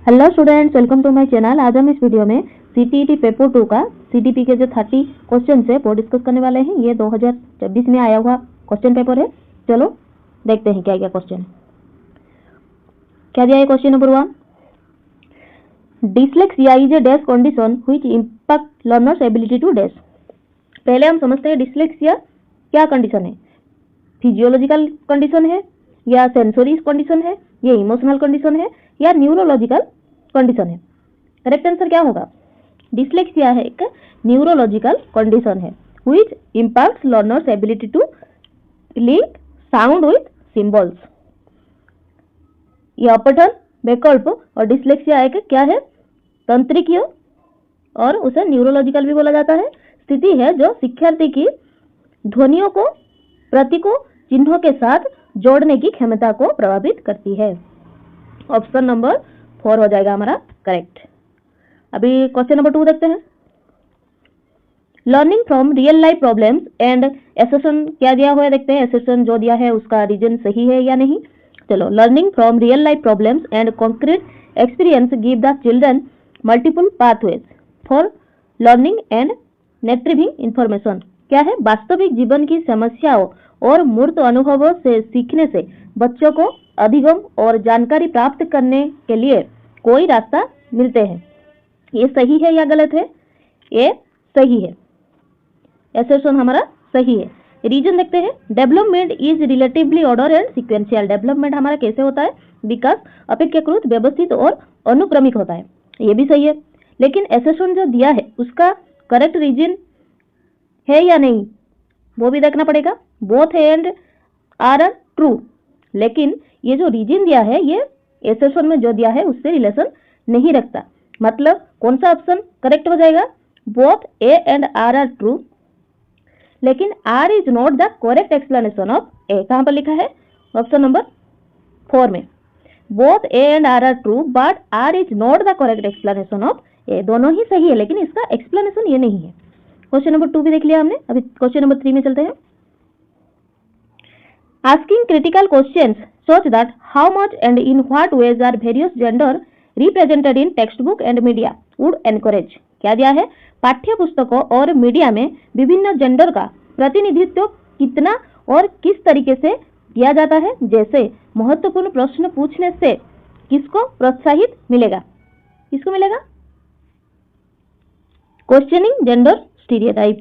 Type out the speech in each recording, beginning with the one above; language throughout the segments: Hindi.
Hello students, welcome to my channel. आज हम इस वीडियो में सीटीईटी पेपर 2 का सीटीपी के जो 30 क्वेश्चन है वो डिस्कस करने वाले हैं। ये 2026 में आया हुआ क्वेश्चन पेपर है। चलो देखते हैं क्या क्या क्वेश्चन है। क्या दिया है question number 1, dyslexia is a dash condition which impact learners ability to dash. पहले हम समझते हैं डिसलेक्सिया क्या कंडीशन है। फिजियोलॉजिकल कंडीशन है या सेंसोरी कंडीशन है, ये इमोशनल कंडीशन है या न्यूरोलॉजिकल कंडीशन है। करेक्ट आंसर क्या होगा? डिसलेक्सिया है एक न्यूरोलॉजिकल कंडीशन है which impacts learners ability to link sound with symbols. यह अपठन वैकल्प और डिसलेक्सिया एक क्या है? तंत्रिकीय और उसे न्यूरोलॉजिकल भी बोला जाता है। स्थिति है जो शिक्षार्थी की ध्वनियों को प्रतीकों चिन्हों के साथ जोड़ने की क्षमता को प्रभावित करती है। ऑप्शन नंबर 4 हो जाएगा हमारा करेक्ट। अभी क्वेश्चन नंबर 2 देखते हैं। Learning from real life problems and assertion क्या दिया हुआ है देखते हैं। एसेशन जो दिया है उसका रीजन सही है या नहीं। चलो, learning from real life problems and concrete experience give the children multiple pathways for learning and retrieving information. क्या है? वास्तविक जीवन की समस्याओं और मूर्त अनुभवों से सीखने से बच्चों को अधिगम और जानकारी प्राप्त करने के लिए कोई रास्ता मिलते हैं। ये सही है या गलत है? ये सही है। एसेशन हमारा सही है। रीजन देखते हैं। Development is relatively order and sequential. Development हमारा कैसे होता है? विकास अपेक्षाकृत व्यवस्थित और अनुक्रमिक होता है। ये भी सही है। लेकिन एसेशन जो दिया है उसका करेक्ट रीजन है या नहीं वो भी देखना पड़ेगा। बोथ एंड आर ट्रू, लेकिन ये जो रीजन दिया है ये एसेशन में जो दिया है उससे रिलेशन नहीं रखता। मतलब कौन सा ऑप्शन करेक्ट हो जाएगा? Both A and R true, लेकिन R is not the correct explanation of A. कहां पर लिखा है? ऑप्शन नंबर 4 में। Both A and R true but R is not the correct explanation of A. दोनों ही सही है लेकिन इसका एक्सप्लेनेशन ये नहीं है। क्वेश्चन नंबर 2 भी देख लिया हमने। अभी क्वेश्चन नंबर 3 में चलते हैं। Asking critical questions such that how much and in what ways are various gender represented in textbook and media would encourage। क्या दिया है? पाठ्य पुस्तकों और मीडिया में विभिन्न जेंडर का प्रतिनिधित्व कितना और किस तरीके से किया जाता है जैसे महत्वपूर्ण प्रश्न पूछने से किसको प्रोत्साहित मिलेगा? किसको मिलेगा? Questioning gender stereotype.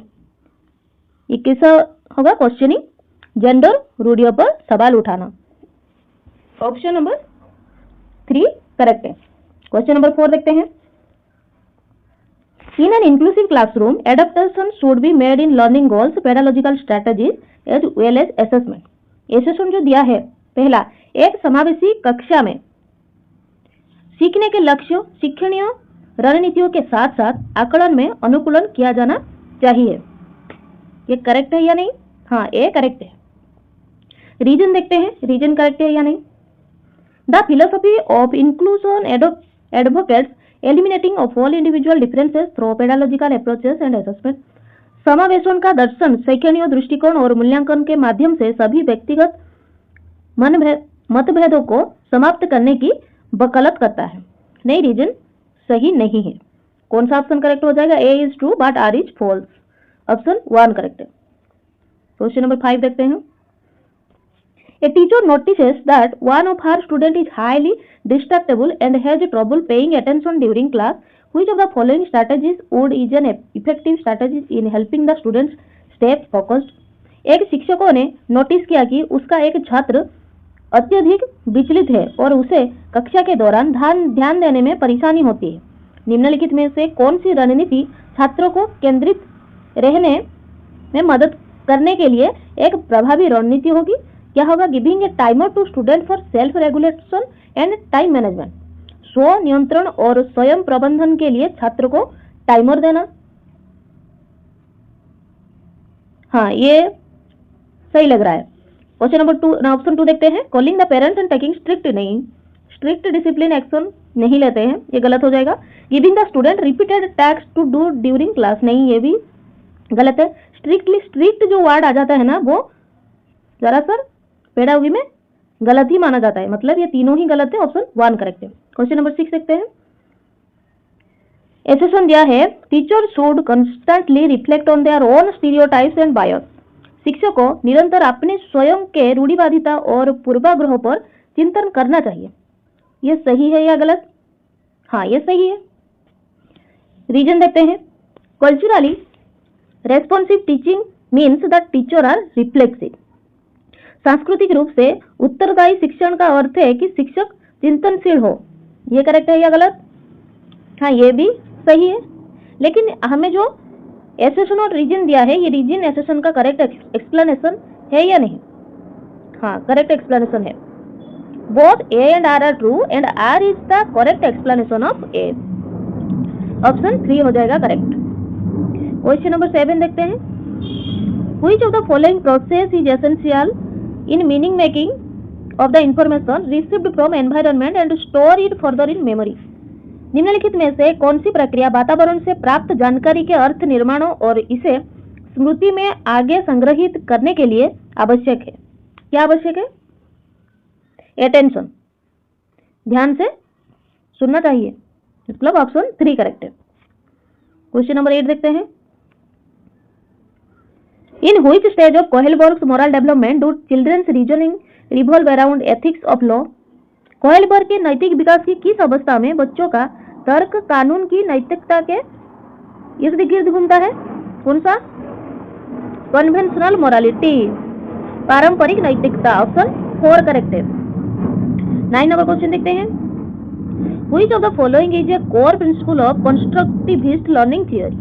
ये कैसा होगा? क्वेश्चनिंग जेंडर रूढ़ियों पर सवाल उठाना। ऑप्शन नंबर 3 करेक्ट है। क्वेश्चन नंबर 4 देखते हैं। In an inclusive classroom adaptation should be made in learning goals pedagogical strategies as well as assessment. Assertion जो दिया है पहला, एक समावेशी कक्षा में सीखने के लक्ष्यों शिक्षणीय रणनीतियों के साथ साथ आकलन में अनुकूलन किया जाना चाहिए। ये करेक्ट है या नहीं? हाँ, ये करेक्ट है। रीजन देखते हैं, रीजन करेक्ट है या नहीं। The philosophy of inclusion advocates eliminating of all individual differences through pedagogical approaches and assessment. समावेशन का दर्शन शैक्षणिक दृष्टिकोण और मूल्यांकन के माध्यम से सभी व्यक्तिगत मतभेदों को समाप्त करने की वकालत करता है। नहीं, रीजन सही नहीं है। कौन सा ऑप्शन करेक्ट हो जाएगा? A is true but R is false. Option 1 correct है। क्वेश्चन नंबर 5 देखते हैं। A teacher notices that one of her students is highly distractible and has trouble paying attention during class. Which of the following strategies would is an effective strategy in helping the students stay focused? एक शिक्षकों ने नोटिस किया कि उसका एक छात्र अत्यधिक विचलित है और उसे कक्षा के दौरान ध्यान देने में परेशानी होती है। निम्नलिखित में से कौन सी रणनीति छात्रों को केंद्रित रहने में मदद करने के लिए एक प्रभावी रणनीति होगी? क्या होगा? Giving a timer to student for self regulation and time management. स्व नियंत्रण और स्वयं प्रबंधन के लिए छात्र को टाइमर देना। हाँ, ये सही लग रहा है। क्वेश्चन नंबर 2 ऑप्शन 2 देखते हैं। Calling the parents and taking strict, नहीं, स्ट्रिक्ट डिसिप्लिन एक्शन नहीं लेते हैं, ये गलत हो जाएगा। Giving the student repeated task to do during class, नहीं, ये भी गलत है। स्ट्रिक्ट जो वर्ड आ जाता है ना वो जरा सर पेडागोजी में गलत ही माना जाता है। मतलब ये तीनों ही गलत है। ऑप्शन 1 करेक्ट है। क्वेश्चन नंबर 6 देखते हैं। एसेशन दिया है teacher should constantly reflect on their own stereotypes and बायस। शिक्षक को निरंतर अपने स्वयं के रूढ़िवादिता और पूर्वाग्रहों पर चिंतन करना चाहिए। ये सही है या गलत? हाँ, ये सही है। रीजन देखते हैं। Culturally responsive teaching means that teacher are reflexive. सांस्कृतिक रूप से उत्तरदायी शिक्षण का अर्थ है कि शिक्षक चिंतनशील हो। ये करेक्ट है या गलत? हाँ, ये भी सही है। लेकिन हमें जो एसेशन और रीजन दिया है, ये रीजन एसेशन का करेक्ट एक्सप्लेनेशन है या नहीं? हाँ, करेक्ट एक्सप्लेनेशन है। Both A and R true and R is the correct explanation of A. Option 3 हो जाएगा करेक्ट। क्वेश्चन नंबर 7 देखते हैं। Which of the following process is essential in meaning making of the information received from environment and store it further in memory? निम्नलिखित में से कौन सी प्रक्रिया वातावरण से प्राप्त जानकारी के अर्थ निर्माण और इसे स्मृति में आगे संग्रहित करने के लिए आवश्यक है? क्या आवश्यक है? अटेंशन, ध्यान से सुनना चाहिए, मतलब ऑप्शन 3 करेक्ट है। क्वेश्चन नंबर 8 देखते हैं। In which stage of Kohlberg's moral development do childrens reasoning revolve around ethics of law? Kohlberg के नैतिक विकास की किस अवस्था में बच्चों का तर्क कानून की नैतिकता के इर्द गिर्द घूमता है? कौन सा? कन्वेंशनल मोरालिटी, पारंपरिक नैतिकता। ऑप्शन 4 करेक्ट है। 9 नंबर क्वेश्चन देखते हैं। Which of the following is a core principle of constructivist learning theory?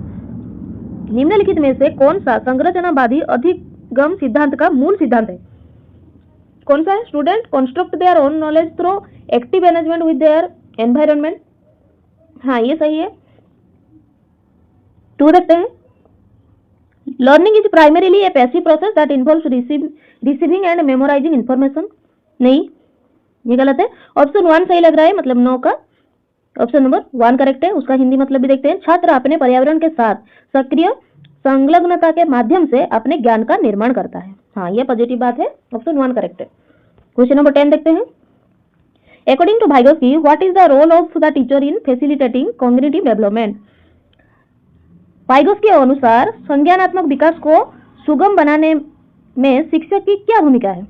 निम्नलिखित में से कौन सा संरचनावादी अधिगम सिद्धांत का मूल सिद्धांत है? कौन सा है? Student construct their own knowledge through active management with their environment. हाँ, ये सही है। 2 देखते हैं। Learning is primarily a passive process that involves receiving and memorising information. नहीं, ये गलत है। ऑप्शन 1 सही लग रहा है, मतलब 9 का ऑप्शन नंबर 1 करेक्ट है। उसका हिंदी मतलब भी देखते हैं। छात्र अपने पर्यावरण के साथ सक्रिय संलग्नता के माध्यम से अपने ज्ञान का निर्माण करता है। हाँ, ये पॉजिटिव बात है। ऑप्शन 1 करेक्ट है। क्वेश्चन नंबर 10 देखते हैं। According to Vygotsky, what is the role of the teacher in facilitating cognitive development? Vygotsky के अनुसार संज्ञानात्मक विकास को सुगम बनाने में शिक्षक की क्या भूमिका है?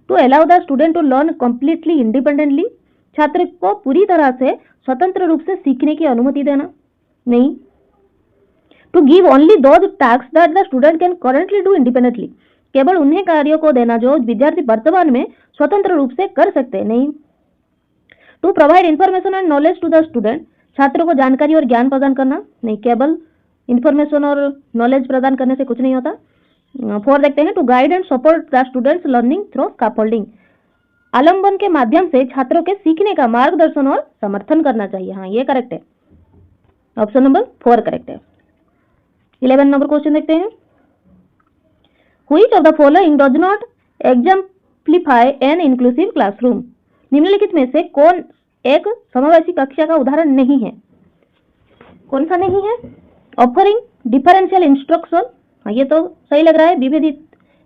To allow the student to learn completely independently, छात्र को पूरी तरह से स्वतंत्र रूप से सीखने की अनुमति देना। नहीं। To give only those tasks that the student can currently do independently, केवल उन्हें कार्यों को देना जो विद्यार्थी वर्तमान में स्वतंत्र रूप से कर सकते हैं। नहीं। To provide information and knowledge to the student, छात्रों को जानकारी और ज्ञान प्रदान करना। नहीं, केवल इन्फॉर्मेशन और नॉलेज प्रदान करने से कुछ नहीं होता। 4 देखते हैं। To guide and support the students learning through scaffolding, आलम्बन के माध्यम से छात्रों के सीखने का मार्गदर्शन और समर्थन करना चाहिए। हाँ, ये करेक्ट है। ऑप्शन नंबर 4 करेक्ट है। 11 नंबर क्वेश्चन देखते हैं। Which of the following does not exemplify an inclusive classroom? निम्नलिखित में से कौन एक समावेशी कक्षा का उदाहरण नहीं है? कौन सा नहीं है? ऑफरिंग डिफरेंशियल इंस्ट्रक्शन, ये तो सही लग रहा है, विभेदित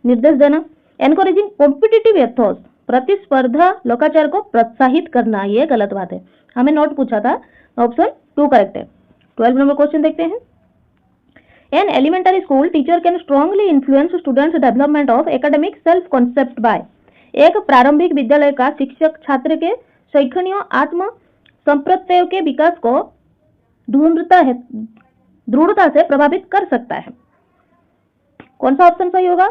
निर्देश देना। एनकरेजिंग कॉम्पिटिटिव एथोस, प्रतिस्पर्धा लोकाचार को प्रोत्साहित करना। ये गलत बात है, हमें नोट पूछा था। ऑप्शन 2 करेक्ट है। 12 नंबर क्वेश्चन देखते हैं। An elementary school teacher can strongly influence students development of academic self concept by, एक प्रारंभिक विद्यालय का शिक्षक छात्र के शैक्षणिक आत्म संप्रत्यय के विकास को दृढ़ता से प्रभावित कर सकता है। कौन सा ऑप्शन सही होगा?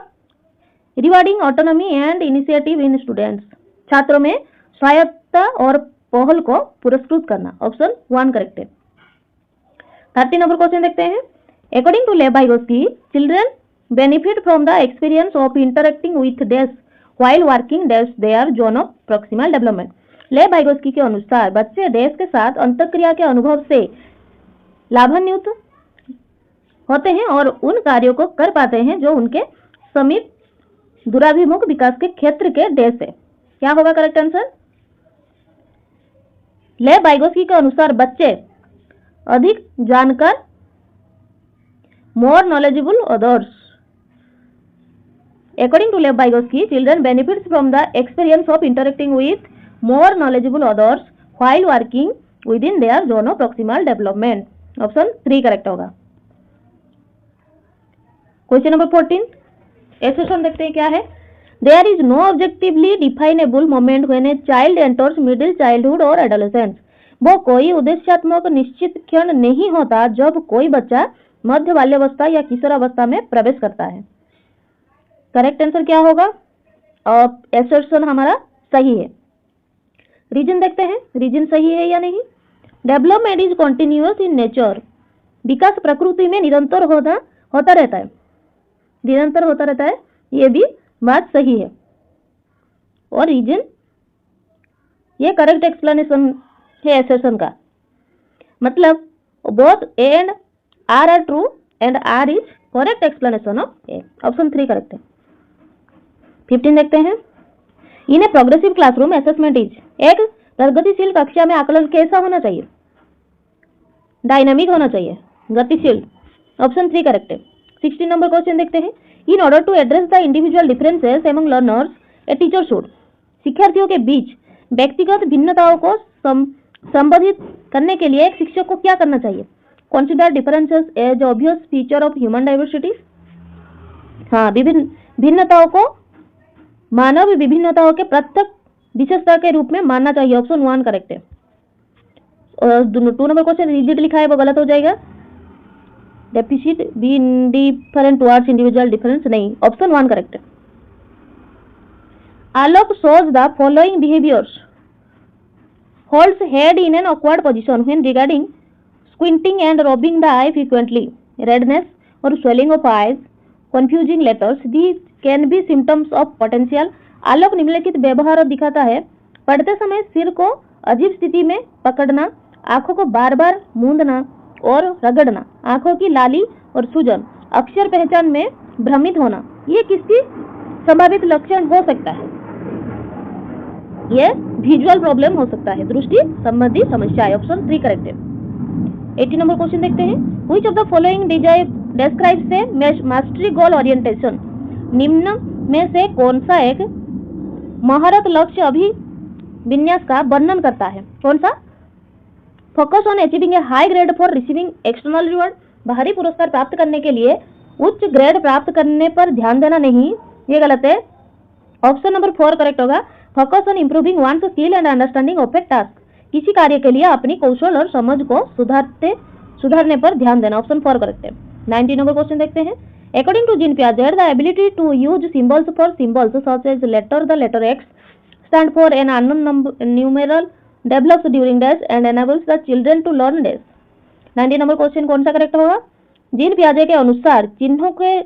Rewarding autonomy and initiative in students, छात्रों में स्वायत्तता और पहल को पुरस्कृत करना। ऑप्शन 1 करेक्ट है। 13 नंबर क्वेश्चन देखते हैं। According to Lev Vygotsky, children benefit from the experience of interacting with desk while working dash their zone of proximal development। लेव वाइगोत्स्की के अनुसार बच्चे डेस्क के साथ अंतःक्रिया के अनुभव से लाभान्वित होते हैं और उन कार्यों को कर पाते हैं जो उनके समीप दूराभिमुख विकास के क्षेत्र के डेस्क है। क्या होगा करेक्ट आंसर? लेव वाइगोत्स्की के अनुसार बच्चे अधिक जानकार, more knowledgeable others. According to Lev Vygotsky, children benefits from the experience of interacting with more knowledgeable others while working within their zone of proximal development। Option 3 correct होगा। क्वेश्चन नंबर 14 एसेशन देखते हैं क्या है। There is no objectively definable moment when a child enters middle childhood और एडोलेसेंस। वो कोई उद्देश्यात्मक निश्चित क्षण नहीं होता जब कोई बच्चा मध्य बाल्यावस्था या किशोरावस्था में प्रवेश करता है। करेक्ट आंसर क्या होगा? एसर्शन हमारा सही है। रीजन देखते हैं, रीजन सही है या नहीं। Development is continuous in nature. विकास प्रकृति में निरंतर होता रहता है, निरंतर होता रहता है, ये भी बात सही है। और रीजन ये करेक्ट एक्सप्लेनेशन है एसर्शन का, मतलब both A and R true and R is correct explanation of A. Option 3 correct है। 15 देखते हैं। In a progressive classroom assessment is. एक प्रगतिशील कक्षा में आकलन कैसा होना चाहिए? डायनामिक होना चाहिए, गतिशील। ऑप्शन 3 करेक्ट है। 16 नंबर क्वेश्चन देखते हैं। In order to address the individual differences among learners a teacher should. शिक्षार्थियों के बीच व्यक्तिगत भिन्नताओं को संबोधित करने के लिए एक शिक्षक को क्या करना चाहिए? Consider differences as obvious feature of human diversity. हाँ, विभिन्न भिन्नताओं को मानव विभिन्नताओं के प्रत्येक विशेषता के रूप में मानना चाहिए। ऑप्शन 1 करेक्ट है। और 2 नंबर क्वेश्चन रिजिड लिखा है वो गलत हो जाएगा। Deficit be indifferent towards individual difference नहीं, ऑप्शन 1 करेक्ट है। Alok shows the following behaviors. Holds head in an awkward position when regarding squinting and rubbing the eye frequently. Redness or swelling of eyes, confusing letters. These can be symptoms of potential. आलोक निम्नलिखित व्यवहार दिखाता है। पढ़ते समय सिर को अजीब स्थिति में पकड़ना, आंखों को बार बार मूंदना और रगड़ना, आंखों की लाली और सूजन, अक्षर पहचान में भ्रमित होना, ये किसकी संभावित लक्षण हो सकता है? ये विजुअल प्रॉब्लम हो सकता है, दृष्टि संबंधी समस्या है। ऑप्शन 3 करेक्ट है। 80 नंबर क्वेश्चन देखते हैं। Which of the following describes a mastery goal orientation. निम्न में से कौन सा एक महारत लक्ष्य अभिविन्यास का वर्णन करता है? कौन सा? Focus on achieving A high grade for receiving external reward. बाहरी पुरस्कार प्राप्त करने के लिए उच्च ग्रेड प्राप्त करने पर ध्यान देना नहीं, ये गलत है। ऑप्शन नंबर 4 करेक्ट होगा। Focus on improving one's skill and understanding of a task. किसी कार्य के लिए अपनी कौशल और समझ को सुधारने पर ध्यान देना। ऑप्शन 4 करेक्ट है। 90 नंबर क्वेश्चन देखते हैं। According to Jean Piaget, the ability to use symbols for symbols such as the letter X stand for an unknown numeral develops during dash and enables the children to learn dash. 90 number question कौन सा करेक्ट होगा? जीन पियाजे के अनुसार चिन्हों के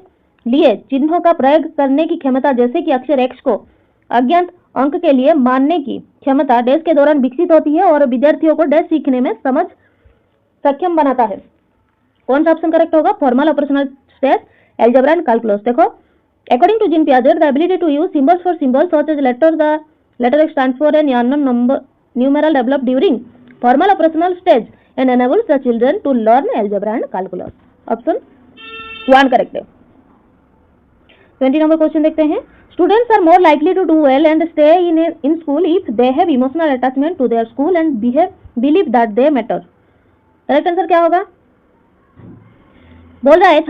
लिए चिन्हों का प्रयोग करने की क्षमता, जैसे कि अक्षर एक्स को अज्ञात अंक के लिए मानने की क्षमता डैश के दौरान विकसित होती है और विद्यार्थियों को डैश सीखने में सक्षम बनाता है। कौन सा ऑप्शन करेक्ट होगा? Formal operational stage, algebra and calculus. देखो, according to Jean Piaget, the ability to use symbols for symbols such as letter X stands for an unknown number numeral develop during formal operational stage and enables the children to learn algebra and calculus. Option 1 correct है। 20 नंबर क्वेश्चन देखते हैं। Students are more likely to do well and stay in school if they have emotional attachment to their school and believe that they matter. Correct answer क्या होगा? बोल रहा है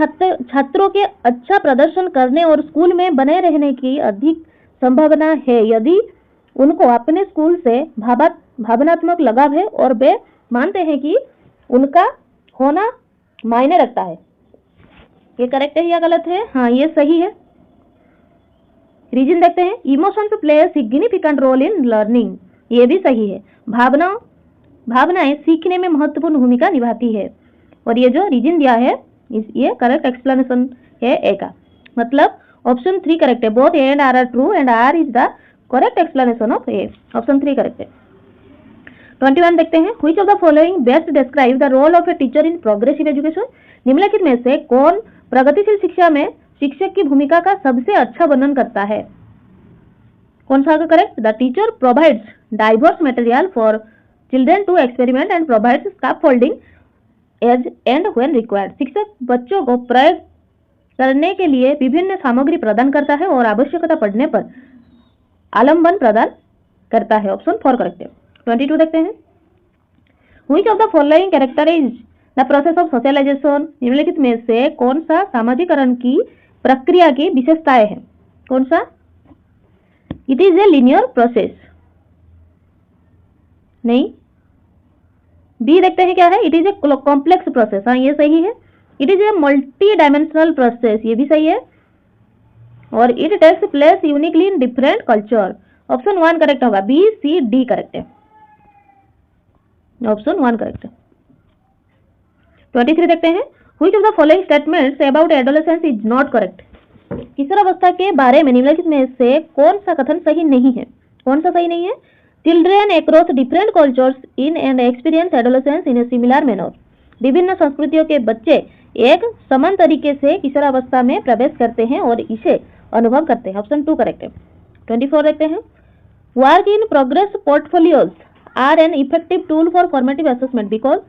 छात्रों के अच्छा प्रदर्शन करने और स्कूल में बने रहने की अधिक संभावना है यदि उनको अपने स्कूल से भावनात्मक लगाव है और वे मानते हैं कि उनका होना मायने रखता है। ये करेक्ट है या गलत है? हाँ, ये सही है। रीजन देखते हैं। Emotions play a significant role in learning. ये भी सही है। भावनाएं सीखने में महत्वपूर्ण भूमिका निभाती है। और ये जो रीजन दिया है ये करेक्ट एक्सप्लेनेशन है ए का, मतलब ऑप्शन 3 करेक्ट है। Both A and R true and R is the correct explanation of A. Option 3 correct है। 21 देखते हैं। Which of the following best describe the role of a teacher in progressive education. निम्नलिखित में से कौन प्रगतिशील शिक्षा में शिक्षक की भूमिका का सबसे अच्छा वर्णन करता है? कौन सा correct? The teacher provides diverse material for children to experiment and provides scaffolding as and when required. शिक्षक बच्चों को प्रयोग करने के लिए विभिन्न सामग्री प्रदान करता है और आवश्यकता पड़ने पर आलम्बन प्रदान करता है। ऑप्शन 4 करेक्ट है। 22 देखते हैं। Which of the following characterise the process of socialisation निम्नलिखित में से कौन सा सामाजिकरण की प्रक्रिया की विशेषताएं हैं? कौन सा? It is a linear process. नहीं, बी देखते हैं क्या है, it is a complex process. हाँ, ये सही है। It is a multi dimensional process, ये भी सही है। और it takes place uniquely in different culture. Option 1 correct होगा, बी सी डी करेक्ट है। ऑप्शन 1 करेक्ट है। 23 देखते हैं, which of the following statements about adolescence is not correct. किशोरावस्था के बारे में निम्नलिखित में से कौन सा कथन सही नहीं है? कौन सा सही नहीं है? Children across different cultures in and experience adolescence in a similar manner. विभिन्न संस्कृतियों के बच्चे एक समान तरीके से किशोरावस्था में प्रवेश करते हैं और इसे अनुभव करते हैं। ऑप्शन 2 करेक्ट है। 24 देखते हैं, work in progress portfolios are an effective tool for formative assessment because.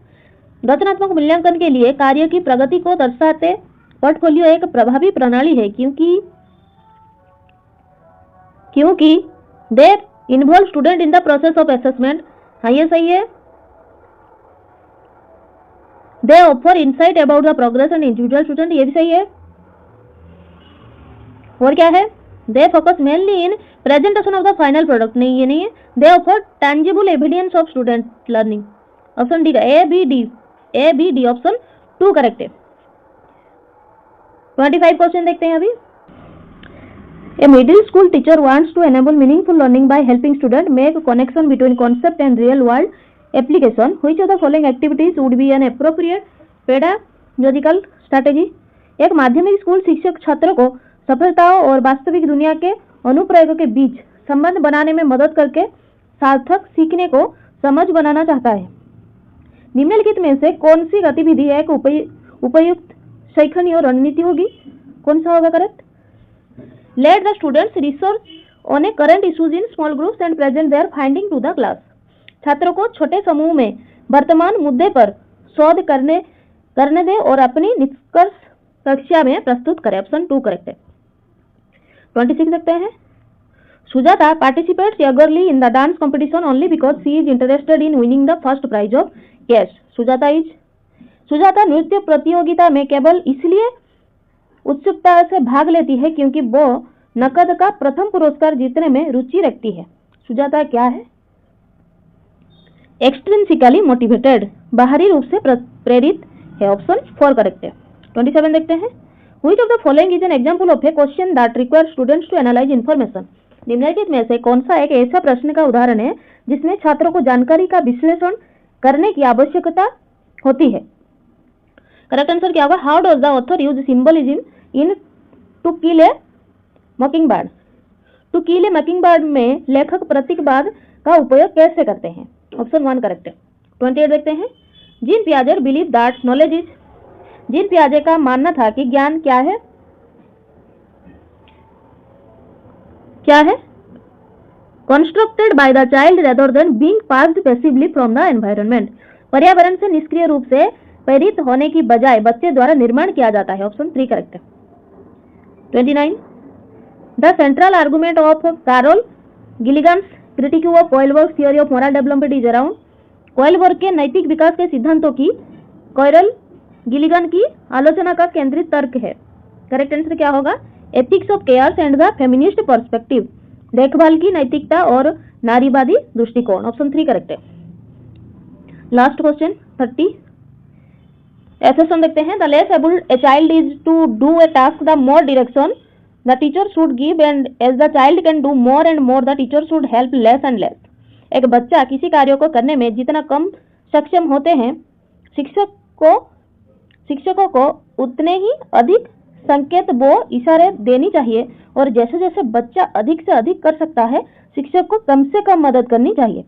रचनात्मक मूल्यांकन के लिए कार्य की प्रगति को दर्शाते पोर्टफोलियो एक प्रभावी प्रणाली है क्योंकि they involve student in the process of assessment. हाँ, ये सही है। They offer insight about the progress and individual student, ये भी सही है। और क्या है? They focus mainly in presentation of the final product, नहीं ये नहीं है। They offer tangible evidence of student learning. Option D, A B D option 2 correct है। 25 क्वेश्चन देखते हैं अभी। A middle school teacher wants to enable meaningful learning by helping students make connection between concept and real world application. Which of the following activities would be an appropriate pedagogical strategy? एक माध्यमिक स्कूल शिक्षक छात्रों को सफलताओं और वास्तविक दुनिया के अनुप्रयोगों के बीच संबंध बनाने में मदद करके सार्थक सीखने को समझ बनाना चाहता है। निम्नलिखित में से कौन सी गतिविधि एक उपयुक्त शैक्षणिक रणनीति होगी? कौन सा होगा correct? Let the students research on a current issues in small groups and present their finding to the class. छात्रों को छोटे समूह में वर्तमान मुद्दे पर शोध करने दें और अपनी निष्कर्ष कक्षा में प्रस्तुत करें। ऑप्शन 2 करेक्ट है। 26 देखते हैं, Sujata participates eagerly in the dance competition only because she is interested in winning the first prize of cash. Sujata नृत्य प्रतियोगिता में केवल इसलिए उत्सुकता से भाग लेती है क्योंकि वो नकद का प्रथम पुरस्कार जीतने में रुचि रखती है। सुजाता क्या है? एक्सट्रिंसिकली मोटिवेटेड, बाहरी रूप से प्रेरित है। ऑप्शन 4 करेक्ट है। 27 देखते हैं, which of the following is an example of a question that requires students to analyse information. निम्नलिखित में से कौन सा एक ऐसा प्रश्न का उदाहरण है जिसमें छात्रों को जानकारी का विश्लेषण करने की आवश्यकता होती है? करेक्ट आंसर क्या होगा? How does the author use symbolism in To Kill a Mockingbird. To Kill a Mockingbird में लेखक प्रतीकवाद का उपयोग कैसे करते हैं? ऑप्शन 1 करेक्ट है। 28 देखते हैं, जीन पियाजे believe that knowledge is. Jean पियाजे का मानना था कि ज्ञान क्या है? क्या है? Constructed by the child rather than being passed passively from the environment. पर्यावरण से निष्क्रिय रूप से प्रेरित होने की बजाय बच्चे द्वारा निर्माण किया जाता है। ऑप्शन 3 करेक्ट है। 29 the central argument of Carol Gilligan's critique of Kohlberg theory of moral development is around. Kohlberg के नैतिक विकास के सिद्धांतों की कैरोल गिलिगन की आलोचना का केंद्रित तर्क है। करेक्ट आंसर क्या होगा? Ethics of cares and the feminist perspective, देखभाल की नैतिकता और नारीवादी दृष्टिकोण। ऑप्शन 3 करेक्ट है। लास्ट क्वेश्चन 30 एसेसन देखते हैं, the less abled a child is to do a task the more direction the teacher should give and as the child can do more and more the teacher should help less and less. एक बच्चा किसी कार्य को करने में जितना कम सक्षम होते हैं शिक्षकों को उतने ही अधिक संकेत वो इशारे देनी चाहिए और जैसे जैसे बच्चा अधिक से अधिक कर सकता है शिक्षक को कम से कम मदद करनी चाहिए।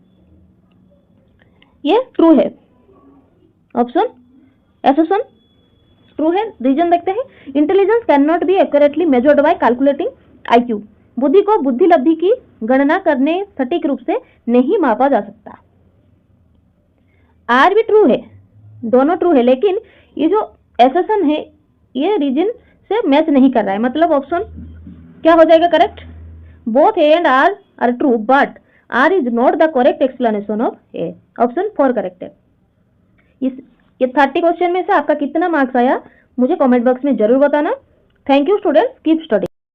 ये ट्रू है। ऑप्शन एसेसन ट्रू है। रीजन देखते हैं, intelligence can not be accurately measured by calculating IQ। बुद्धि को बुद्धि लब्धि की गणना करने सटीक रूप से नहीं मापा जा सकता। आर भी ट्रू है, दोनों ट्रू है, लेकिन ये जो एसेसन है ये रीजन से मैच नहीं कर रहा है। मतलब ऑप्शन क्या हो जाएगा correct? Both A and R are true but R is not the correct explanation of A. Option 4 correct है। इस कि 30 क्वेश्चन में से आपका कितना मार्क्स आया, मुझे कमेंट बॉक्स में जरूर बताना। Thank you students, keep study.